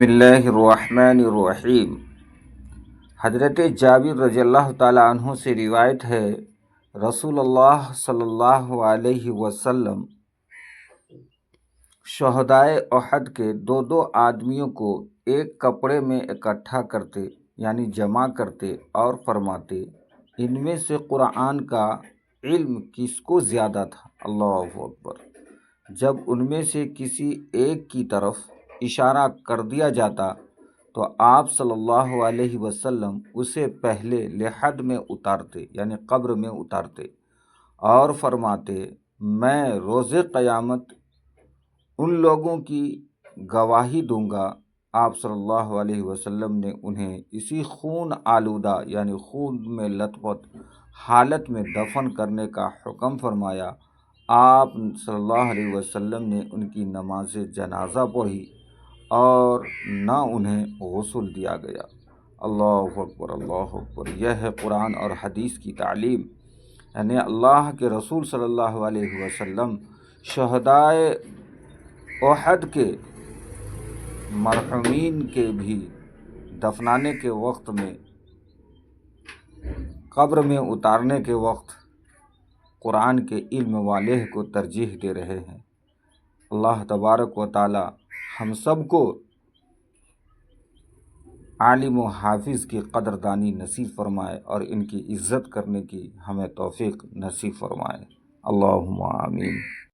بسم اللہ الرحمن الرحیم۔ حضرت جابر رضی اللہ تعالیٰ عنہ سے روایت ہے، رسول اللہ صلی اللہ علیہ وسلم شہدائے احد کے دو آدمیوں کو ایک کپڑے میں اکٹھا کرتے یعنی جمع کرتے اور فرماتے، ان میں سے قرآن کا علم کس کو زیادہ تھا؟ اللہ اکبر۔ جب ان میں سے کسی ایک کی طرف اشارہ کر دیا جاتا تو آپ صلی اللہ علیہ وسلم اسے پہلے لحد میں اتارتے یعنی قبر میں اتارتے اور فرماتے، میں روز قیامت ان لوگوں کی گواہی دوں گا۔ آپ صلی اللہ علیہ وسلم نے انہیں اسی خون آلودہ یعنی خون میں لت پت حالت میں دفن کرنے کا حکم فرمایا۔ آپ صلی اللہ علیہ وسلم نے ان کی نماز جنازہ پڑھی اور نہ انہیں غسل دیا گیا۔ اللہ اکبر، اللہ اکبر۔ یہ ہے قرآن اور حدیث کی تعلیم، یعنی اللہ کے رسول صلی اللہ علیہ وسلم شہدائے احد کے مرحومین کے بھی دفنانے کے وقت میں، قبر میں اتارنے کے وقت قرآن کے علم والے کو ترجیح دے رہے ہیں۔ اللہ تبارک و تعالی ہم سب کو عالم و حافظ کی قدردانی نصیب فرمائے اور ان کی عزت کرنے کی ہمیں توفیق نصیب فرمائے۔ اللہم آمین۔